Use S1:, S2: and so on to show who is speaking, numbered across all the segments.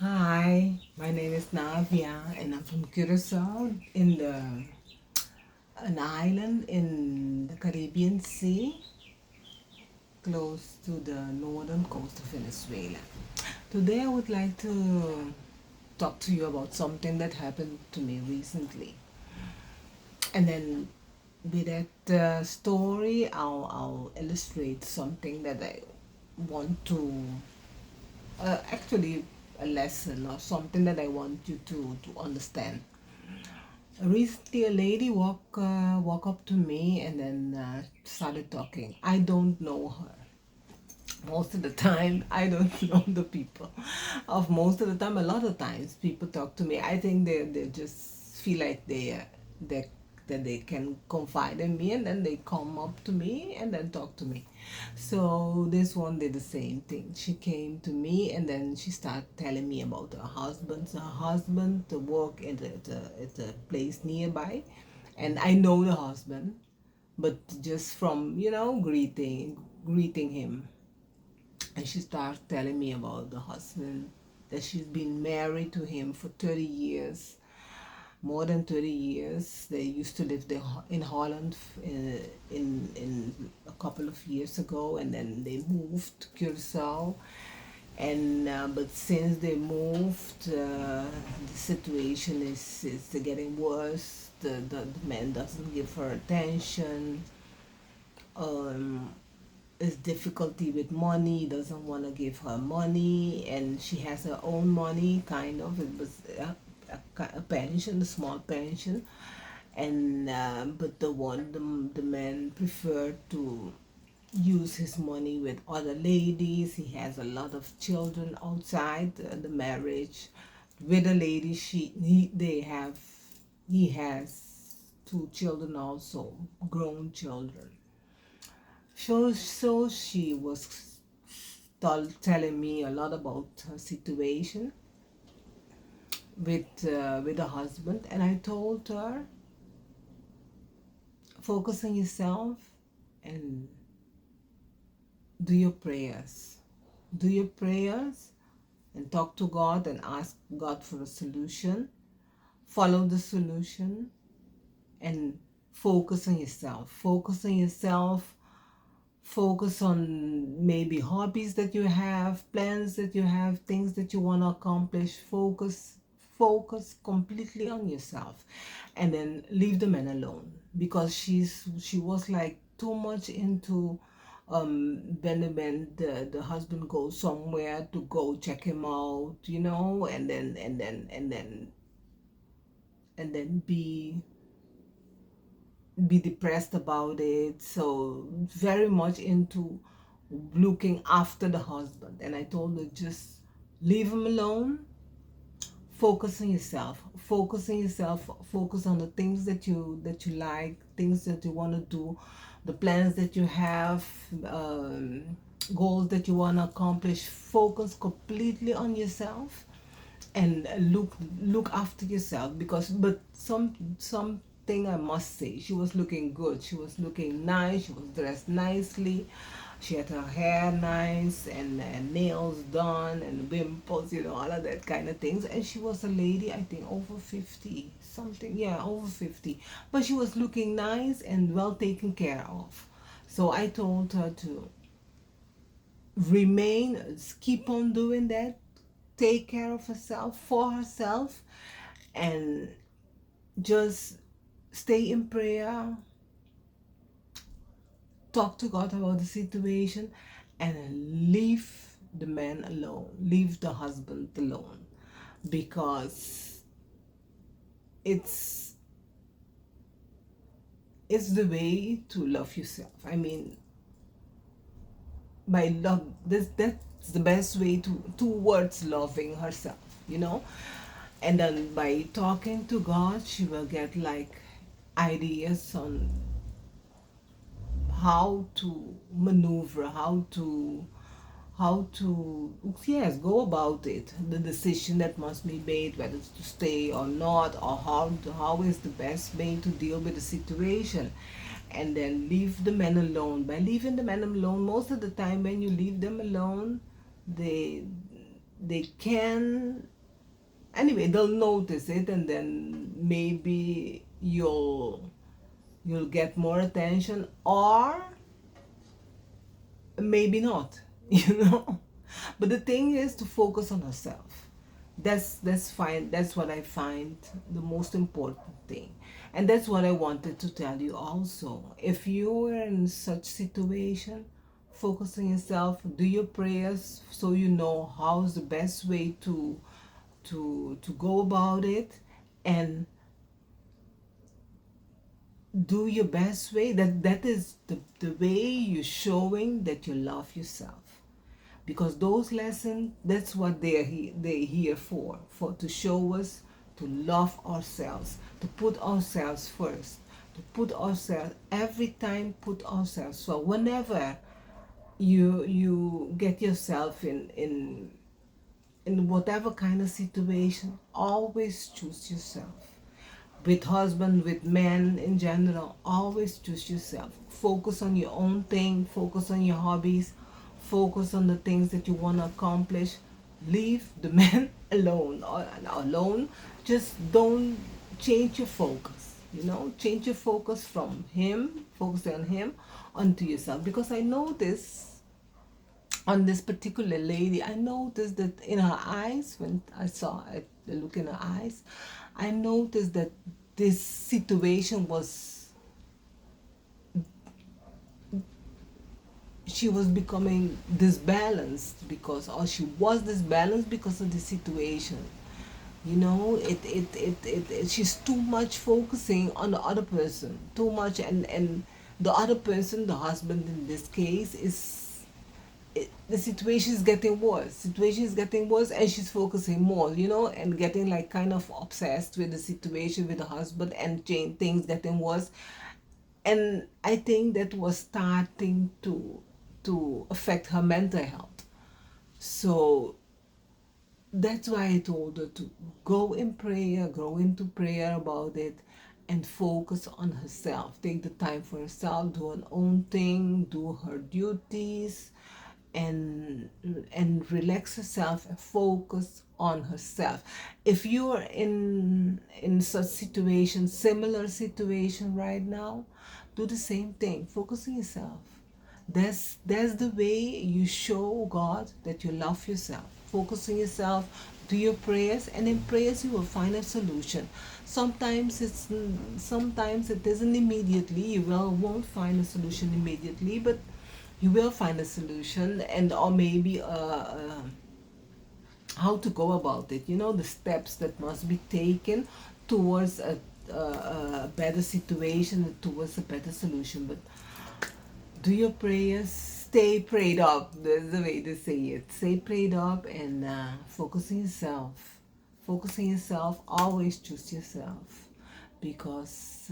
S1: Hi, my name is Navia and I'm from Curacao in an island in the Caribbean Sea close to the northern coast of Venezuela. Today I would like to talk to you about something that happened to me recently. And then with that story, I'll illustrate something that I want to actually a lesson or something that I want you to understand. Recently, a lady walk up to me and then started talking. I don't know her. Most of the time, I don't know the people. Of most of the time, a lot of times, people talk to me. I think they just feel like they that they can confide in me, and then they come up to me and then talk to me. So this one did the same thing. She came to me and then she started telling me about her husband. Her husband to work at a place nearby, and I know the husband, but just from greeting him, and she started telling me about the husband, that she's been married to him for 30 years, more than 30 years. They used to live there in Holland in a couple of years ago, and then they moved to Curacao. And but since they moved, the situation is getting worse. The man doesn't give her attention. Um, is difficulty with money, doesn't want to give her money, and she has her own money, kind of. It was a pension, a small pension, and but the man preferred to use his money with other ladies. He has a lot of children outside the marriage with a lady. He has two children also, grown children. So she was telling me a lot about her situation with her husband, and I told her, focus on yourself and do your prayers. Do your prayers and talk to God and ask God for a solution. Follow the solution and focus on yourself. Focus on yourself. Focus on maybe hobbies that you have, plans that you have, things that you want to accomplish. Focus completely on yourself, and then leave the man alone, because she was like too much into when the husband goes somewhere to go check him out, and then be depressed about it. So very much into looking after the husband. And I told her, just leave him alone. Focus on yourself. Focus on yourself. Focus on the things that you like, things that you want to do, the plans that you have, goals that you want to accomplish. Focus completely on yourself and look after yourself. Because but something I must say, she was looking good, she was looking nice, she was dressed nicely, she had her hair nice and nails done and wimples, all of that kind of things. And she was a lady, I think over 50 something, yeah, over 50, but she was looking nice and well taken care of. So I told her to keep on doing that, take care of herself, for herself, and just stay in prayer, talk to God about the situation, and leave the man alone, leave the husband alone, because it's it's the way to love yourself. I mean, by love, that's the best way towards loving herself, you know. And then by talking to God, she will get like ideas on how to maneuver, how to yes, go about it, the decision that must be made, whether it's to stay or not, or how is the best way to deal with the situation. And then leave the men alone. By leaving the men alone, most of the time when you leave them alone, they they can, anyway, they'll notice it, and then maybe you'll get more attention, or maybe not. But the thing is to focus on herself. That's fine. That's what I find the most important thing, and that's what I wanted to tell you also. If you are in such situation, focus on yourself, do your prayers, so you know how's the best way to go about it, and do your best way. That is the way you're showing that you love yourself, because those lessons, that's what they're here for to show us to love ourselves, to put ourselves first, to put ourselves every time, put ourselves. So whenever you get yourself in whatever kind of situation, always choose yourself. With husband, with men in general, always choose yourself. Focus on your own thing, focus on your hobbies, focus on the things that you want to accomplish. Leave the man alone, or alone. Just don't change your focus. Change your focus from him, focus on him, onto yourself. Because I noticed on this particular lady, I noticed that in her eyes, when I saw it, the look in her eyes, I noticed that this situation was, she was becoming disbalanced, or she was disbalanced because of the situation. She's too much focusing on the other person, too much, and the other person, the husband in this case, the situation is getting worse. And she's focusing more, and getting like kind of obsessed with the situation with the husband, and things getting worse. And I think that was starting to affect her mental health. So that's why I told her to go into prayer about it, and focus on herself. Take the time for herself, do her own thing, do her duties, and relax herself and focus on herself. If you are in such situation, similar situation right now, do the same thing. Focus on yourself. That's the way you show God that you love yourself. Focus on yourself, do your prayers, and in prayers you will find a solution. Sometimes it isn't immediately. You won't find a solution immediately, but you will find a solution, and or maybe how to go about it. The steps that must be taken towards a better situation, towards a better solution. But do your prayers, stay prayed up. That's the way to say it. Stay prayed up, and focus on yourself. Focus on yourself. Always choose yourself, because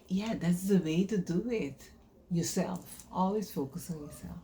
S1: yeah, that's the way to do it. Yourself. Always focus on yourself.